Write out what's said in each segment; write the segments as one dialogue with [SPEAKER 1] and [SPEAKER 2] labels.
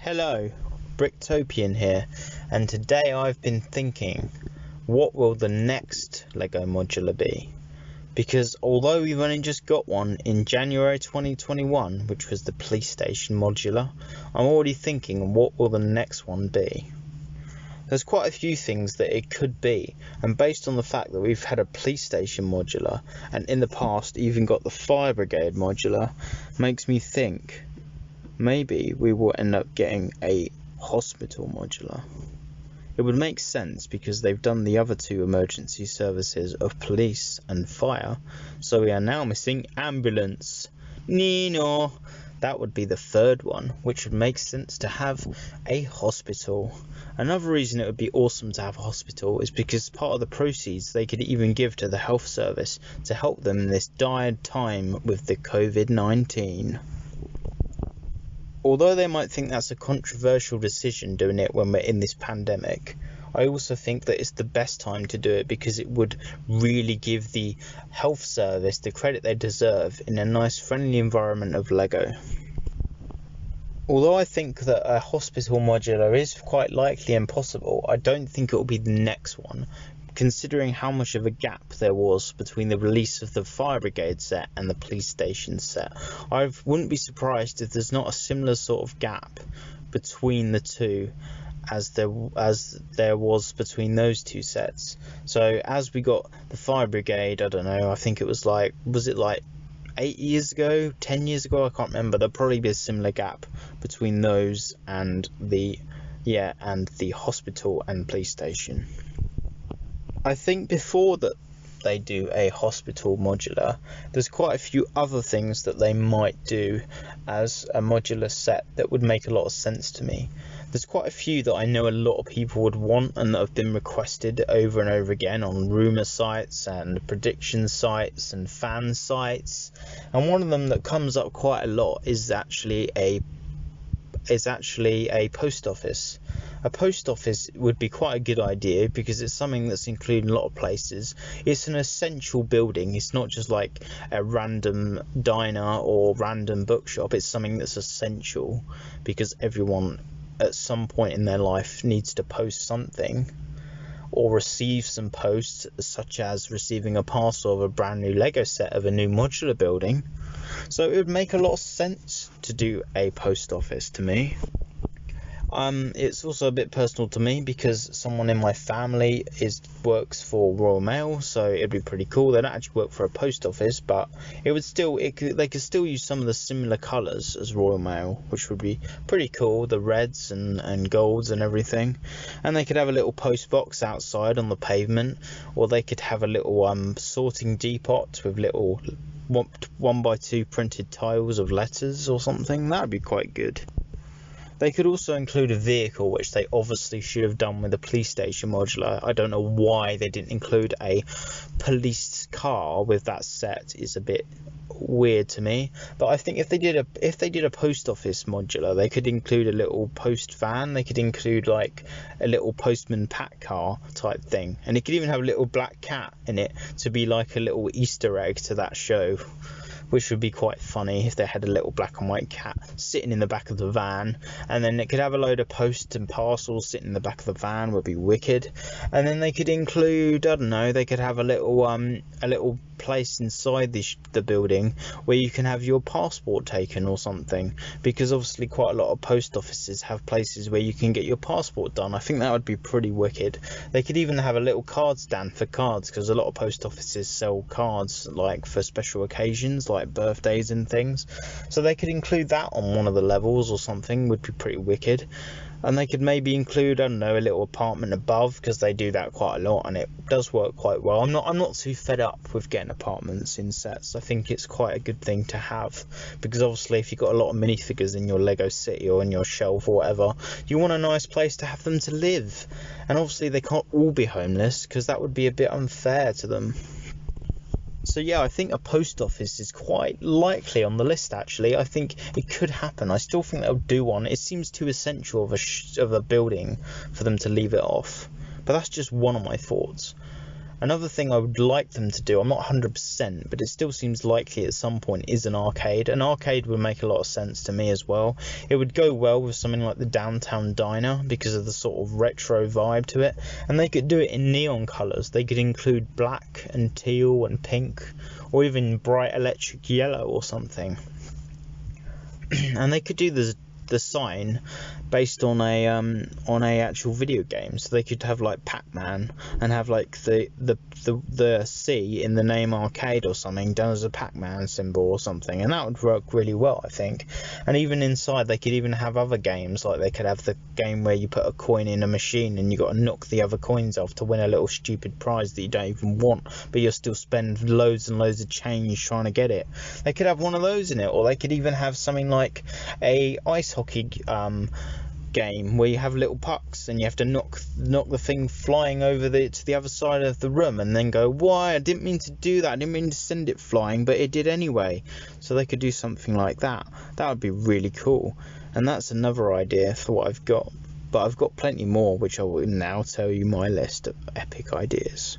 [SPEAKER 1] Hello, Bricktopian here, and today I've been thinking, what will the next LEGO modular be? Because although we've only just got one in January 2021, which was the police station modular, I'm already thinking, what will the next one be? There's quite a few things that it could be, and based on the fact that we've had a police station modular, and in the past even got the fire brigade modular, makes me think maybe we will end up getting a hospital modular. It would make sense because they've done the other two emergency services of police and fire, so we are now missing ambulance. Nino! That would be the third one, which would make sense to have a hospital. Another reason it would be awesome to have a hospital is because part of the proceeds they could even give to the health service to help them in this dire time with the COVID-19. Although they might think that's a controversial decision doing it when we're in this pandemic, I also think that it's the best time to do it because it would really give the health service the credit they deserve in a nice friendly environment of LEGO. Although I think that a hospital modular is quite likely and possible, I don't think it will be the next one, considering how much of a gap there was between the release of the fire brigade set and the police station set. I wouldn't be surprised if there's not a similar sort of gap between the two as there was between those two sets. So as we got the fire brigade, I don't know, I think it was like 8 years ago, 10 years ago, I can't remember. There'll probably be a similar gap between those and the hospital and police station. I think before that they do a hospital modular, there's quite a few other things that they might do as a modular set that would make a lot of sense to me. There's quite a few that I know a lot of people would want and that have been requested over and over again on rumour sites and prediction sites and fan sites, and one of them that comes up quite a lot is actually a post office. A post office would be quite a good idea because it's something that's included in a lot of places. It's an essential building. It's not just like a random diner or random bookshop. It's something that's essential because everyone at some point in their life needs to post something or receive some posts, such as receiving a parcel of a brand new LEGO set of a new modular building. So it would make a lot of sense to do a post office to me. It's also a bit personal to me because someone in my family works for Royal Mail, so it'd be pretty cool. They don't actually work for a post office, but they could still use some of the similar colours as Royal Mail, which would be pretty cool, the reds and golds and everything. And they could have a little post box outside on the pavement, or they could have a little sorting depot with little 1x2 printed tiles of letters or something. That would be quite good. They could also include a vehicle, which they obviously should have done with the police station modular. I don't know why they didn't include a police car with that set. Is a bit weird to me. But I think if they did a post office modular, they could include a little post van. They could include like a little postman pack car type thing, and it could even have a little black cat in it to be like a little Easter egg to that show, which would be quite funny if they had a little black and white cat sitting in the back of the van, and then it could have a load of posts and parcels sitting in the back of the van. Would be wicked. And then they could include, I don't know, they could have a little place inside the building where you can have your passport taken or something, because obviously quite a lot of post offices have places where you can get your passport done. I think that would be pretty wicked. They could even have a little card stand for cards, because a lot of post offices sell cards like for special occasions like birthdays and things, so they could include that on one of the levels or something. Would be pretty wicked. And they could maybe include, I don't know, a little apartment above, because they do that quite a lot and it does work quite well. I'm not too fed up with getting apartments in sets. I think it's quite a good thing to have, because obviously if you've got a lot of minifigures in your Lego city or in your shelf or whatever, you want a nice place to have them to live. And obviously they can't all be homeless, because that would be a bit unfair to them. So yeah, I think a post office is quite likely on the list, actually. I think it could happen. I still think they'll do one. It seems too essential of a building for them to leave it off. But that's just one of my thoughts. Another thing I would like them to do, I'm not 100%, but it still seems likely at some point, is an arcade. An arcade would make a lot of sense to me as well. It would go well with something like the Downtown Diner because of the sort of retro vibe to it. And they could do it in neon colours. They could include black and teal and pink, or even bright electric yellow or something. And they could do the sign based on a actual video game, so they could have like Pac-Man and have like the C in the name arcade or something done as a Pac-Man symbol or something, and that would work really well, I think. And even inside they could even have other games, like they could have the game where you put a coin in a machine and you got to knock the other coins off to win a little stupid prize that you don't even want, but you'll still spend loads and loads of change trying to get it. They could have one of those in it, or they could even have something like a ice hockey game where you have little pucks and you have to knock the thing flying over to the other side of the room and then go, why, I didn't mean to do that, I didn't mean to send it flying, but it did anyway. So they could do something like that. That would be really cool. And that's another idea for what I've got, but I've got plenty more, which I will now tell you my list of epic ideas.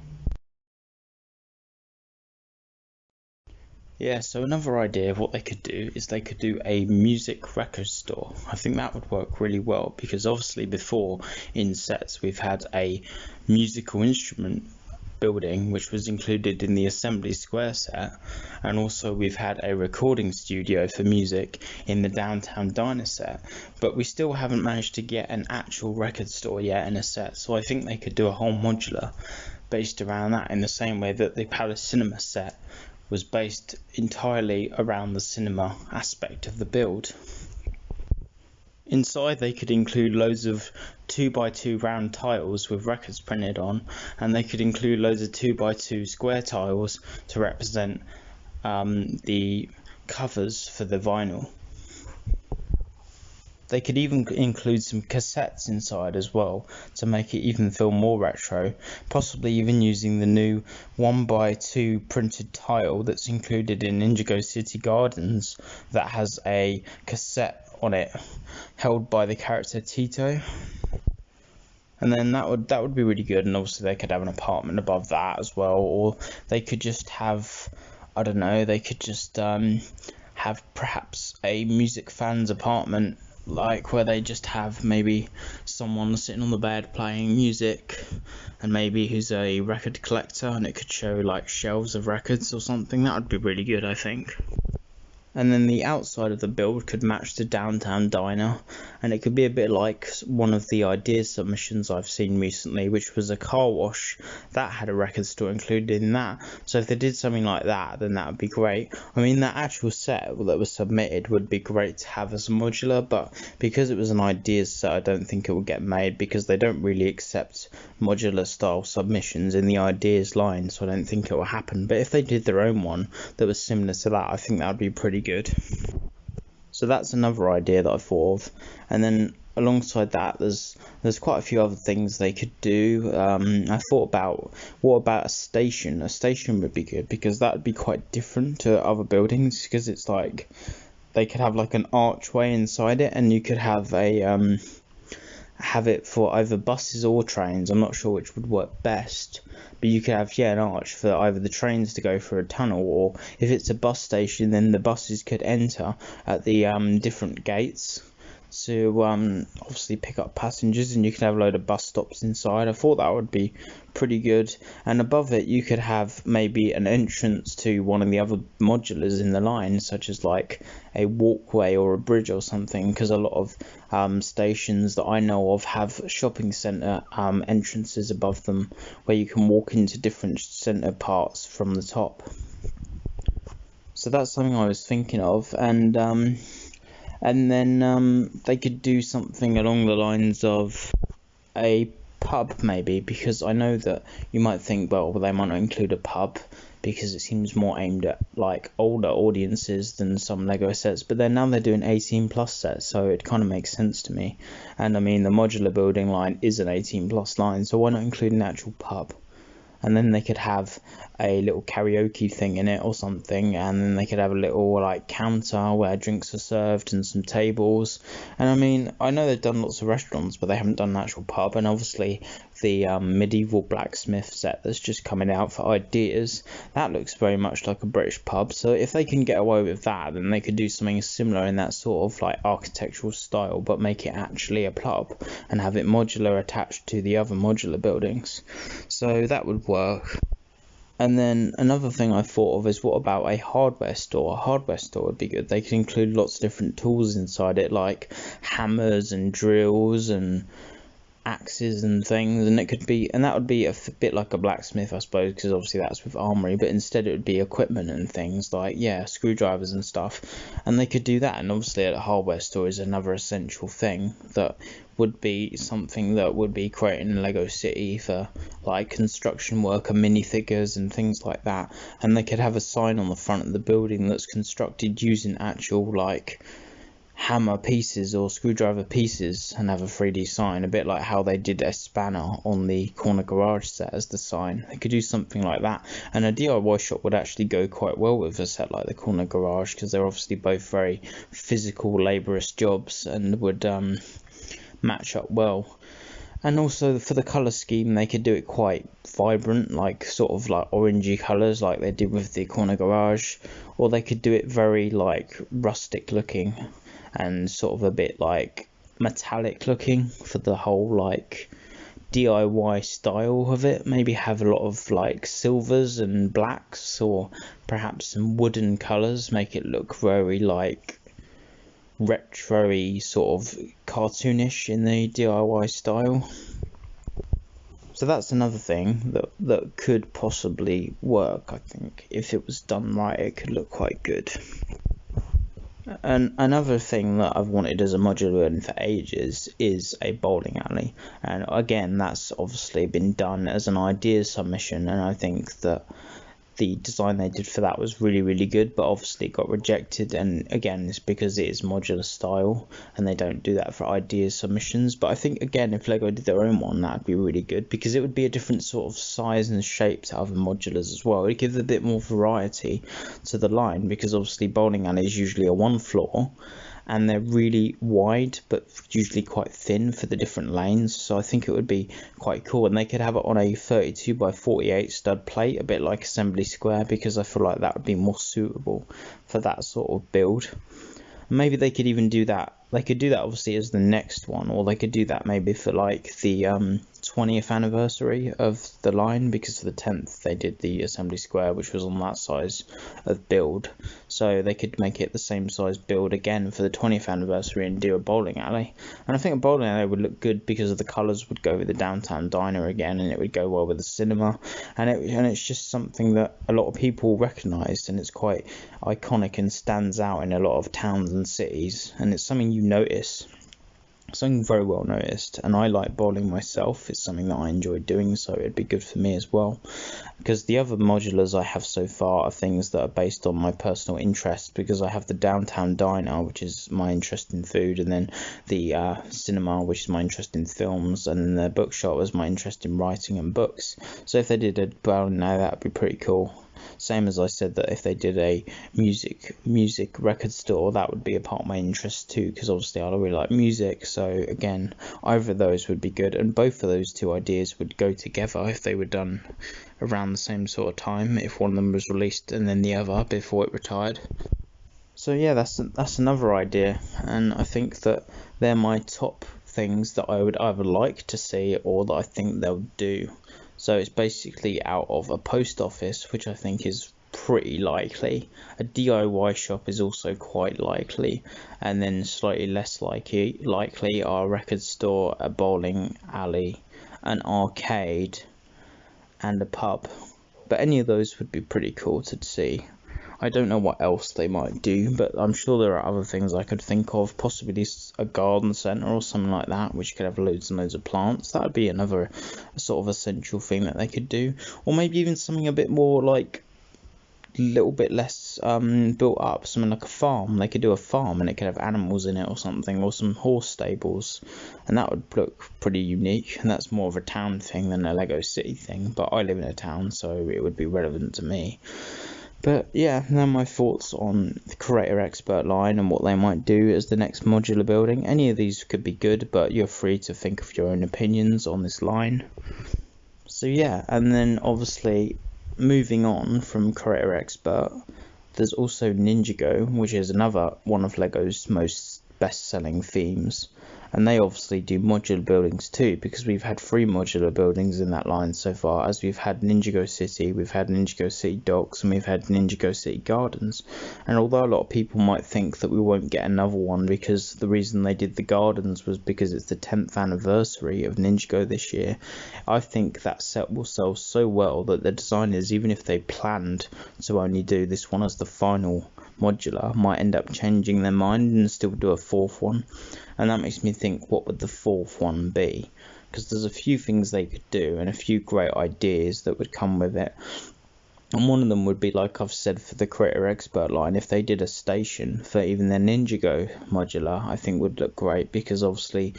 [SPEAKER 1] Yeah, so another idea of what they could do is they could do a music record store. I think that would work really well because obviously before in sets we've had a musical instrument building which was included in the Assembly Square set, and also we've had a recording studio for music in the Downtown Diner set, but we still haven't managed to get an actual record store yet in a set. So I think they could do a whole modular based around that, in the same way that the Palace Cinema set was based entirely around the cinema aspect of the build. Inside they could include loads of 2x2 round tiles with records printed on, and they could include loads of 2x2 square tiles to represent the covers for the vinyl. They could even include some cassettes inside as well to make it even feel more retro, possibly even using the new 1x2 printed tile that's included in Ninjago City Gardens that has a cassette on it held by the character Tito. And then that would be really good, and obviously they could have an apartment above that as well, or they could just have, I don't know, they could just have perhaps a music fan's apartment, like where they just have maybe someone sitting on the bed playing music, and maybe who's a record collector, and it could show like shelves of records or something. That would be really good, I think. And then the outside of the build could match the Downtown Diner, and it could be a bit like one of the idea submissions I've seen recently, which was a car wash that had a record store included in that. So if they did something like that, then that would be great. I mean, that actual set that was submitted would be great to have as a modular, but because it was an ideas set, I don't think it would get made, because they don't really accept modular style submissions in the ideas line, so I don't think it will happen. But if they did their own one that was similar to that, I think that would be pretty good. So that's another idea that I thought of. And then alongside that, there's quite a few other things they could do. I thought about, what about a station? A station would be good, because that would be quite different to other buildings, because it's like they could have like an archway inside it, and you could have a have it for either buses or trains. I'm not sure which would work best, but you could have an arch for either the trains to go through a tunnel, or if it's a bus station, then the buses could enter at the different gates to obviously pick up passengers, and you could have a load of bus stops inside. I thought that would be pretty good. And above it you could have maybe an entrance to one of the other modulars in the line, such as like a walkway or a bridge or something, because a lot of stations that I know of have shopping centre entrances above them where you can walk into different centre parts from the top. So that's something I was thinking of. And then they could do something along the lines of a pub maybe, because I know that you might think, well, they might not include a pub because it seems more aimed at like older audiences than some Lego sets, but then now they're doing 18 plus sets, so it kind of makes sense to me. And I mean, the modular building line is an 18 plus line, so why not include an actual pub? And then they could have a little karaoke thing in it or something, and then they could have a little like counter where drinks are served and some tables. And I mean, I know they've done lots of restaurants, but they haven't done an actual pub, and obviously the medieval blacksmith set that's just coming out for ideas. That looks very much like a British pub, so if they can get away with that, then they could do something similar in that sort of like architectural style, but make it actually a pub and have it modular attached to the other modular buildings. So that would work. And then another thing I thought of is, what about a hardware store? A hardware store would be good. They could include lots of different tools inside it, like hammers and drills and axes and things, and it could be, and that would be a bit like a blacksmith, I suppose, because obviously that's with armory, but instead it would be equipment and things like, yeah, screwdrivers and stuff, and they could do that. And obviously a hardware store is another essential thing that would be something that would be creating a Lego city for like construction worker minifigures and things like that. And they could have a sign on the front of the building that's constructed using actual like hammer pieces or screwdriver pieces, and have a 3D sign, a bit like how they did a spanner on the corner garage set as the sign. They could do something like that, and a DIY shop would actually go quite well with a set like the corner garage, because they're obviously both very physical, laborious jobs, and would match up well. And also for the colour scheme, they could do it quite vibrant, like sort of like orangey colours like they did with the corner garage, or they could do it very like rustic looking and sort of a bit like metallic looking for the whole like DIY style of it. Maybe have a lot of like silvers and blacks, or perhaps some wooden colours, make it look very like retro-y, sort of cartoonish in the DIY style. So that's another thing that could possibly work. I think if it was done right, it could look quite good. And another thing that I've wanted as a modular building for ages is a bowling alley, and again that's obviously been done as an idea submission, and I think that the design they did for that was really good, but obviously it got rejected. And again, it's because it is modular style and they don't do that for idea submissions. But I think again, if Lego did their own one, that'd be really good, because it would be a different sort of size and shape to other modulars as well. It gives a bit more variety to the line, because obviously bowling alley is usually a one floor and they're really wide but usually quite thin for the different lanes. So I think it would be quite cool, and they could have it on a 32x48 stud plate, a bit like Assembly Square, because I feel like that would be more suitable for that sort of build. Maybe they could even do that. They could do that obviously as the next one, or they could do that maybe for like the 20th anniversary of the line, because for the 10th they did the Assembly Square, which was on that size of build. So they could make it the same size build again for the 20th anniversary and do a bowling alley. And I think a bowling alley would look good because of the colours would go with the downtown diner again, and it would go well with the cinema, and it's just something that a lot of people recognise, and it's quite iconic and stands out in a lot of towns and cities, and it's something you notice. Something very well noticed, and I like bowling myself. It's something that I enjoy doing, so it'd be good for me as well, because the other modulars I have so far are things that are based on my personal interests, because I have the downtown diner, which is my interest in food, and then the cinema, which is my interest in films, and then the bookshop was my interest in writing and books. So if they did a bowling alley, that would be pretty cool. Same as I said that if they did a music record store, that would be a part of my interest too, because obviously I really like music. So again, either of those would be good, and both of those two ideas would go together if they were done around the same sort of time, if one of them was released and then the other before it retired. So yeah, that's another idea, and I think that they're my top things that I would either like to see or that I think they'll do. So it's basically out of a post office, which I think is pretty likely. A DIY shop is also quite likely, and then slightly less likely are a record store, a bowling alley, an arcade, and a pub. But any of those would be pretty cool to see. I don't know what else they might do, but I'm sure there are other things I could think of, possibly a garden centre or something like that, which could have loads and loads of plants. That would be another sort of essential thing that they could do. Or maybe even something a bit more like, a little bit less built up, something like a farm. They could do a farm and it could have animals in it or something, or some horse stables, and that would look pretty unique. And that's more of a town thing than a Lego City thing, but I live in a town, so it would be relevant to me. But yeah, they're my thoughts on the Creator Expert line and what they might do as the next modular building. Any of these could be good, but you're free to think of your own opinions on this line. So yeah, and then obviously moving on from Creator Expert, there's also Ninjago, which is another one of LEGO's most best-selling themes. And they obviously do modular buildings too, because we've had 3 modular buildings in that line so far, as we've had Ninjago City, we've had Ninjago City Docks, and we've had Ninjago City Gardens. And although a lot of people might think that we won't get another one, because the reason they did the Gardens was because it's the 10th anniversary of Ninjago this year, I think that set will sell so well that the designers, even if they planned to only do this one as the final modular, might end up changing their mind and still do a 4th one. And that makes me think, what would the 4th one be? Because there's a few things they could do and a few great ideas that would come with it. And one of them would be, like I've said, for the Creator Expert line, if they did a station for even their Ninjago modular, I think would look great, because obviously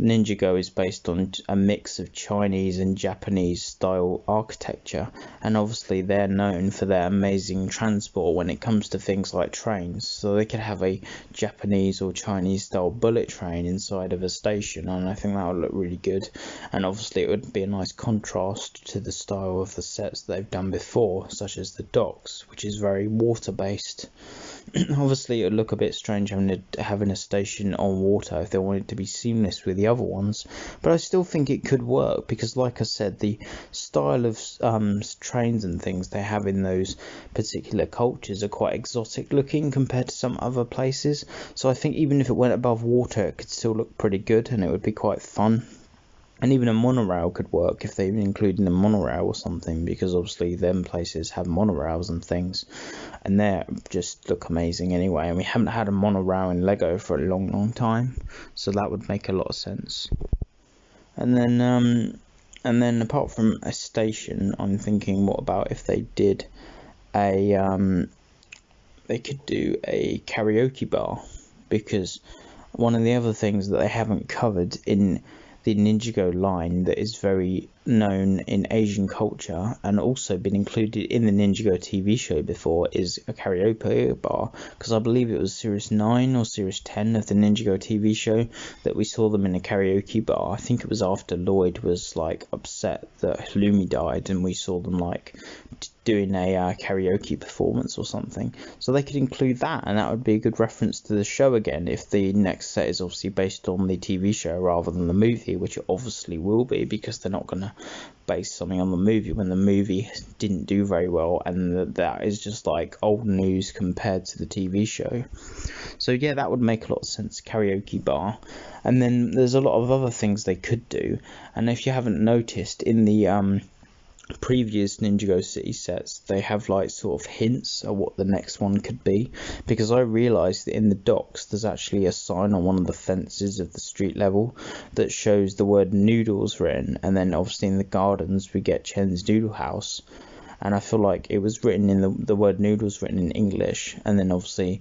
[SPEAKER 1] Ninjago is based on a mix of Chinese and Japanese style architecture, and obviously they're known for their amazing transport when it comes to things like trains. So they could have a Japanese or Chinese style bullet train inside of a station, and I think that would look really good. And obviously it would be a nice contrast to the style of the sets they've done before, such as the Docks, which is very water based. Obviously it would look a bit strange having a station on water if they wanted to be seamless with the other ones, but I still think it could work, because like I said, the style of trains and things they have in those particular cultures are quite exotic looking compared to some other places. So I think even if it went above water, it could still look pretty good and it would be quite fun. And even a monorail could work if they included a monorail or something, because obviously them places have monorails and things, and they just look amazing anyway. And we haven't had a monorail in LEGO for a long time, so that would make a lot of sense. And then apart from a station, I'm thinking, what about if they did a they could do a karaoke bar, because one of the other things that they haven't covered in the Ninjago line that is very known in Asian culture and also been included in the Ninjago TV show before is a karaoke bar, because I believe it was series 9 or series 10 of the Ninjago TV show that we saw them in a karaoke bar. I think it was after Lloyd was like upset that Halloumi died, and we saw them like doing a karaoke performance or something. So they could include that, and that would be a good reference to the show again, if the next set is obviously based on the TV show rather than the movie, which it obviously will be, because they're not going to base something on the movie when the movie didn't do very well, and that is just like old news compared to the TV show. So yeah, that would make a lot of sense, karaoke bar. And then there's a lot of other things they could do, and if you haven't noticed, in the previous Ninjago City sets, they have like sort of hints of what the next one could be, because I realised that in the Docks there's actually a sign on one of the fences of the street level that shows the word noodles written, and then obviously in the Gardens we get Chen's Noodle House, and I feel like it was written in the word noodles written in English, and then obviously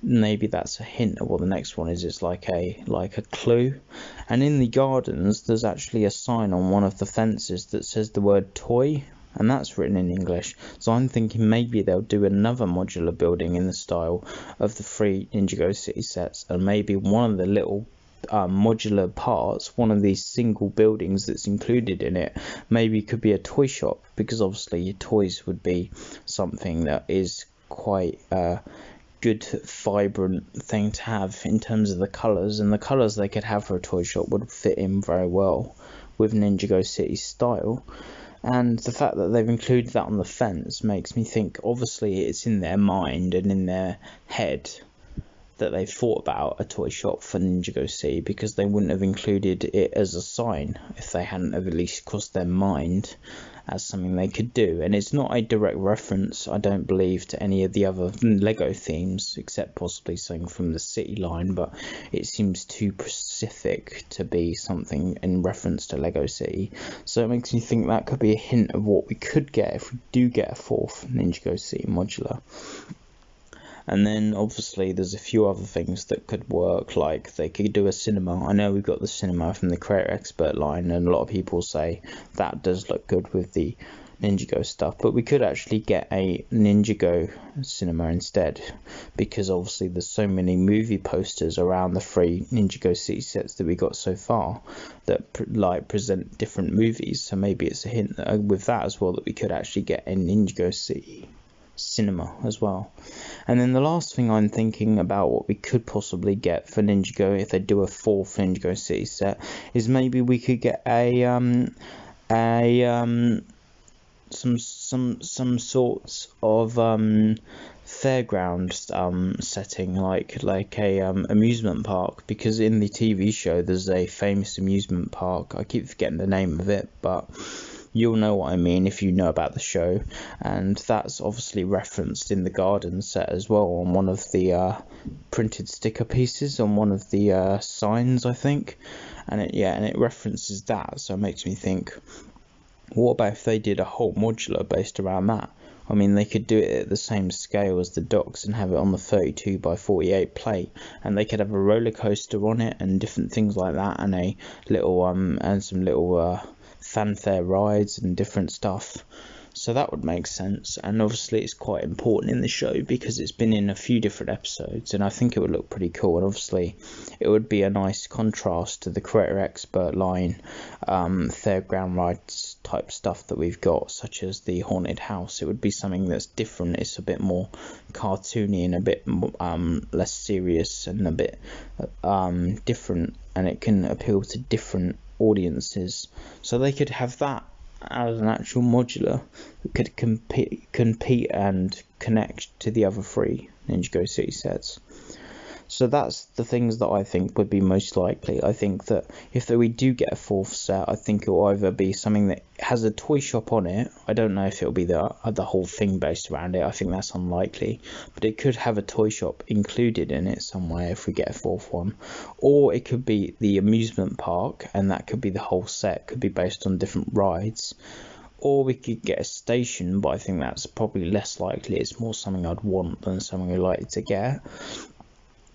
[SPEAKER 1] maybe that's a hint of what the next one is. It's like a clue. And in the Gardens there's actually a sign on one of the fences that says the word toy, and that's written in English. So I'm thinking maybe they'll do another modular building in the style of the 3 Ninjago City sets, and maybe one of the little modular parts, one of these single buildings that's included in it, maybe could be a toy shop, because obviously your toys would be something that is quite good vibrant thing to have in terms of the colours, and the colours they could have for a toy shop would fit in very well with Ninjago City style. And the fact that they've included that on the fence makes me think obviously it's in their mind and in their head that they've thought about a toy shop for Ninjago City, because they wouldn't have included it as a sign if they hadn't have at least crossed their mind as something they could do. And it's not a direct reference, I don't believe, to any of the other LEGO themes, except possibly something from the City line, but it seems too specific to be something in reference to LEGO City. So it makes me think that could be a hint of what we could get if we do get a 4th Ninjago City modular. And then obviously there's a few other things that could work, like they could do a cinema. I know we've got the cinema from the Creator Expert line, and a lot of people say that does look good with the Ninjago stuff, but we could actually get a Ninjago cinema instead, because obviously there's so many movie posters around the 3 Ninjago city sets that we got so far that present different movies. So maybe it's a hint that, with that as well, that we could actually get a Ninjago city cinema as well. And then the last thing I'm thinking about what we could possibly get for Ninjago, if they do a 4th Ninjago city set, is maybe we could get some sorts of fairground setting, like a amusement park, because in the TV show there's a famous amusement park. I keep forgetting the name of it, but you'll know what I mean if you know about the show, and that's obviously referenced in the garden set as well on one of the printed sticker pieces on one of the signs, I think, and it references that. So it makes me think, what about if they did a whole modular based around that? I mean, they could do it at the same scale as the docks and have it on the 32 by 48 plate, and they could have a roller coaster on it and different things like that, and a little and some little fanfare rides and different stuff. So that would make sense, and obviously it's quite important in the show because it's been in a few different episodes, and I think it would look pretty cool, and obviously it would be a nice contrast to the Creator Expert line fairground rides type stuff that we've got, such as the haunted house. It would be something that's different. It's a bit more cartoony and a bit less serious and a bit different, and it can appeal to different audiences. So they could have that as an actual modular that could compete and connect to the other 3 Ninjago city sets. So that's the things that I think would be most likely. I think that if we do get a 4th set, I think it will either be something that has a toy shop on it. I don't know if it'll be the whole thing based around it. I think that's unlikely, but it could have a toy shop included in it somewhere if we get a 4th one. Or it could be the amusement park, and that could be the whole set, could be based on different rides. Or we could get a station, but I think that's probably less likely. It's more something I'd want than something I'd like to get.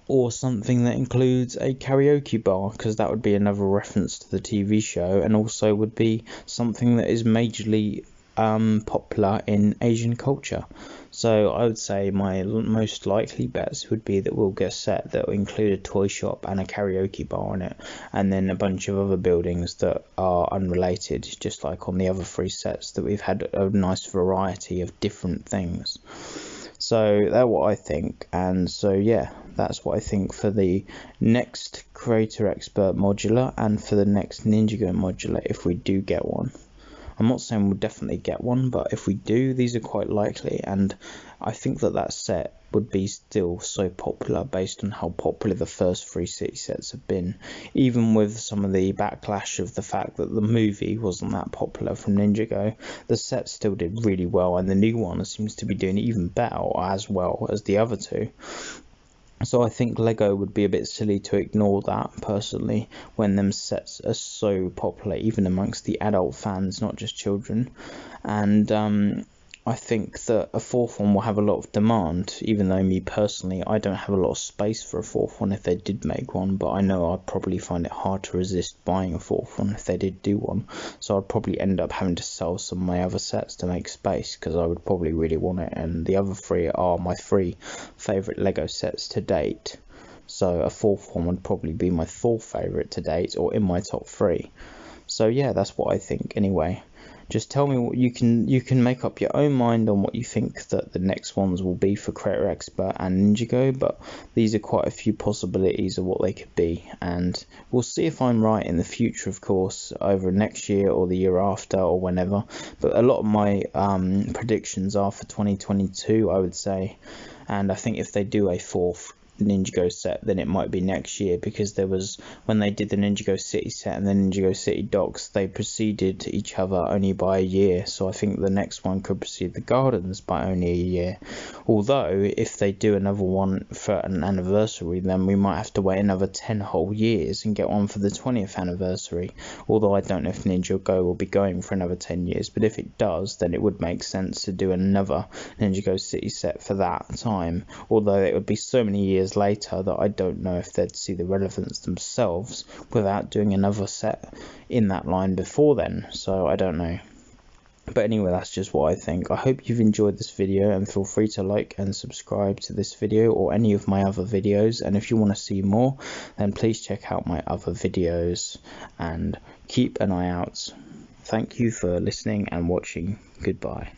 [SPEAKER 1] Or something that includes a karaoke bar, because that would be another reference to the TV show, and also would be something that is majorly popular in Asian culture. So I would say my most likely bets would be that we'll get a set that will include a toy shop and a karaoke bar on it, and then a bunch of other buildings that are unrelated, just like on the other 3 sets that we've had a nice variety of different things. So that's what I think, and so yeah, that's what I think for the next Creator Expert modular and for the next Ninjago modular, if we do get one. I'm not saying we'll definitely get one, but if we do, these are quite likely, and I think that set would be still so popular based on how popular the first 3 city sets have been, even with some of the backlash of the fact that the movie wasn't that popular from Ninjago. The set still did really well, and the new one seems to be doing even better, or as well as the other 2. So I think Lego would be a bit silly to ignore that, personally, when them sets are so popular, even amongst the adult fans, not just children. And I think that a 4th one will have a lot of demand, even though me personally, I don't have a lot of space for a 4th one if they did make one, but I know I'd probably find it hard to resist buying a 4th one if they did do one. So I'd probably end up having to sell some of my other sets to make space, because I would probably really want it, and the other 3 are my 3 favourite Lego sets to date. So a 4th one would probably be my 4th favourite to date, or in my top 3. So yeah, that's what I think anyway. Just tell me what you can make up your own mind on what you think that the next ones will be for Creator Expert and Ninjago, but these are quite a few possibilities of what they could be, and we'll see if I'm right in the future, of course, over next year or the year after or whenever. But a lot of my predictions are for 2022, I would say, and I think if they do a 4th Ninjago set, then it might be next year, because there was, when they did the Ninjago City set and the Ninjago City docks, they preceded each other only by a year. So I think the next one could precede the gardens by only a year. Although if they do another one for an anniversary, then we might have to wait another 10 whole years and get one for the 20th anniversary. Although I don't know if Ninjago will be going for another 10 years, but if it does, then it would make sense to do another Ninjago City set for that time. Although it would be so many years later that I don't know if they'd see the relevance themselves without doing another set in that line before then, so I don't know. But anyway, that's just what I think. I hope you've enjoyed this video, and feel free to like and subscribe to this video or any of my other videos. And if you want to see more, then please check out my other videos and keep an eye out. Thank you for listening and watching. Goodbye.